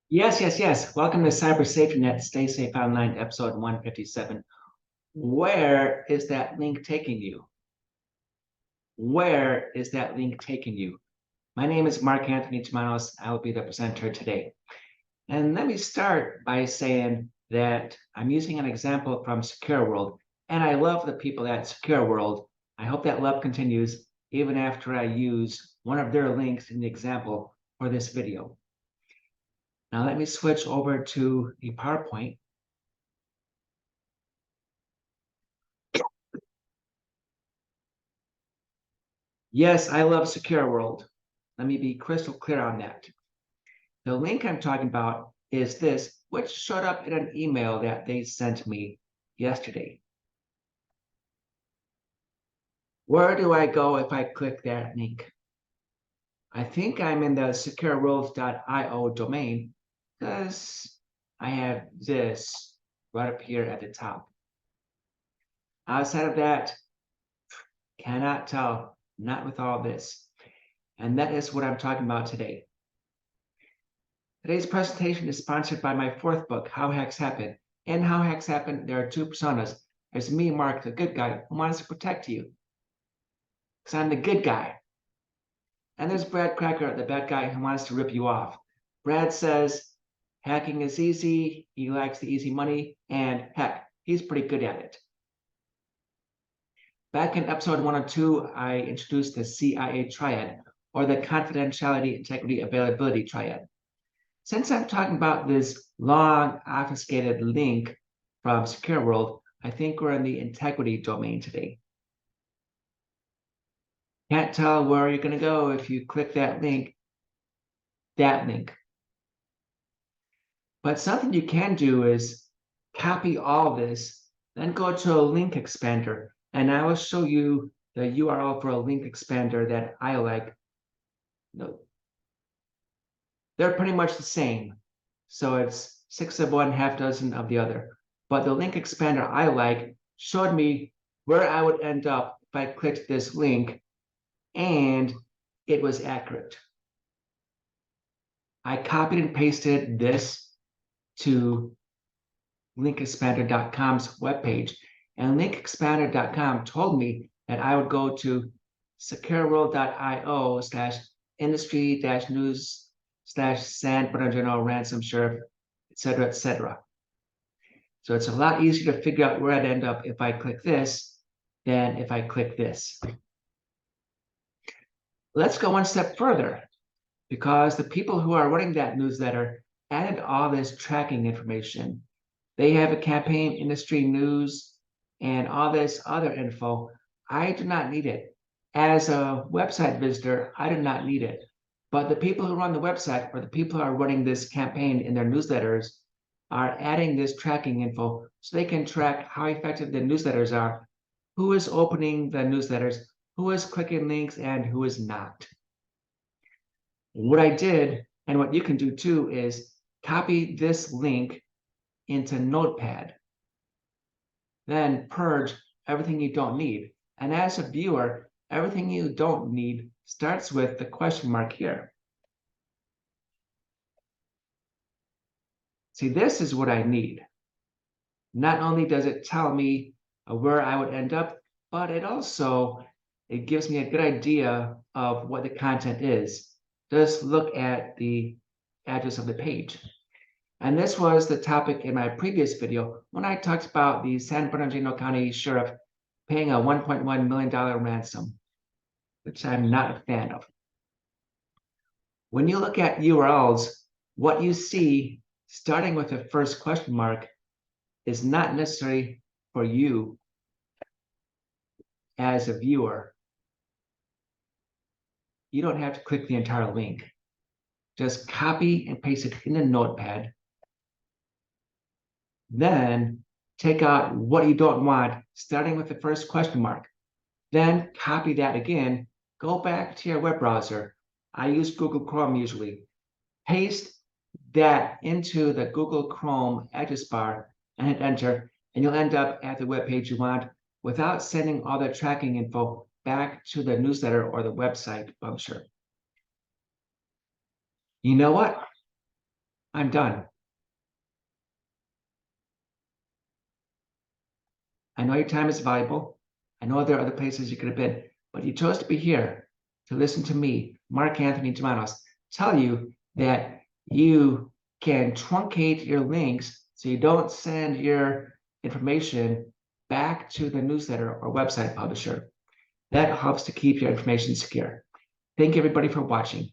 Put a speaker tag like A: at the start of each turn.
A: Yes, yes, yes. Welcome to Cyber Safety Net. Stay safe online, episode 157. Where is that link taking you? Where is that link taking you? My name is Anthony Germanos. I will be the presenter today. And let me start by saying that I'm using an example from Secure World, and I love the people at Secure World. I hope that love continues even after I use one of their links in the example for this video. Now let me switch over to the PowerPoint. Yes, I love Secure World. Let me be crystal clear on that. The link I'm talking about is this, which showed up in an email that they sent me yesterday. Where do I go if I click that link? I think I'm in the secureworld.io domain because I have this right up here at the top. Outside of that, cannot tell, not with all this. And that is what I'm talking about today. Today's presentation is sponsored by my fourth book, How Hacks Happen. In How Hacks Happen, there are two personas. There's me, Mark, the good guy, who wants to protect you, because I'm the good guy. And there's Brad Cracker, the bad guy who wants to rip you off. Brad says hacking is easy, he likes the easy money, and heck, he's pretty good at it. Back in episode 102, I introduced the CIA triad, or the confidentiality, integrity, availability triad. Since I'm talking about this long obfuscated link from Secure World, I think we're in the integrity domain today. Can't tell where you're going to go if you click that link. But something you can do is copy all this, then go to a link expander, and I will show you the URL for a link expander that I like. No, they're pretty much the same. So it's 6 of one, half dozen of the other. But the link expander I like showed me where I would end up if I clicked this link, and it was accurate. I copied and pasted this to linkexpander.com's webpage, and linkexpander.com told me that I would go to secureworld.io /industry-news San Bernardino ransom sheriff, etc., etc. So it's a lot easier to figure out where I'd end up if I click this than if I click this. Let's go one step further, because the people who are running that newsletter added all this tracking information. They have a campaign, industry news, and all this other info. I do not need it. As a website visitor, I do not need it. But the people who run the website, or the people who are running this campaign in their newsletters, are adding this tracking info so they can track how effective the newsletters are, who is opening the newsletters, who is clicking links, and who is not. What I did, and what you can do too, is copy this link into Notepad. Then purge everything you don't need. And as a viewer, everything you don't need starts with the question mark here. See, this is what I need. Not only does it tell me where I would end up, but it gives me a good idea of what the content is. Just look at the address of the page. And this was the topic in my previous video when I talked about the San Bernardino County Sheriff paying a $1.1 million ransom, which I'm not a fan of. When you look at URLs, what you see starting with the first question mark is not necessary for you as a viewer. You don't have to click the entire link. Just copy and paste it in a notepad. Then take out what you don't want, starting with the first question mark. Then copy that again, go back to your web browser. I use Google Chrome usually. Paste that into the Google Chrome address bar and hit enter, and you'll end up at the web page you want without sending all the tracking info back to the newsletter or the website publisher. You know what? I'm done. I know your time is valuable. I know there are other places you could have been, but you chose to be here to listen to me, Mark Anthony Germanos, tell you that you can truncate your links so you don't send your information back to the newsletter or website publisher. That helps to keep your information secure. Thank you, everybody, for watching.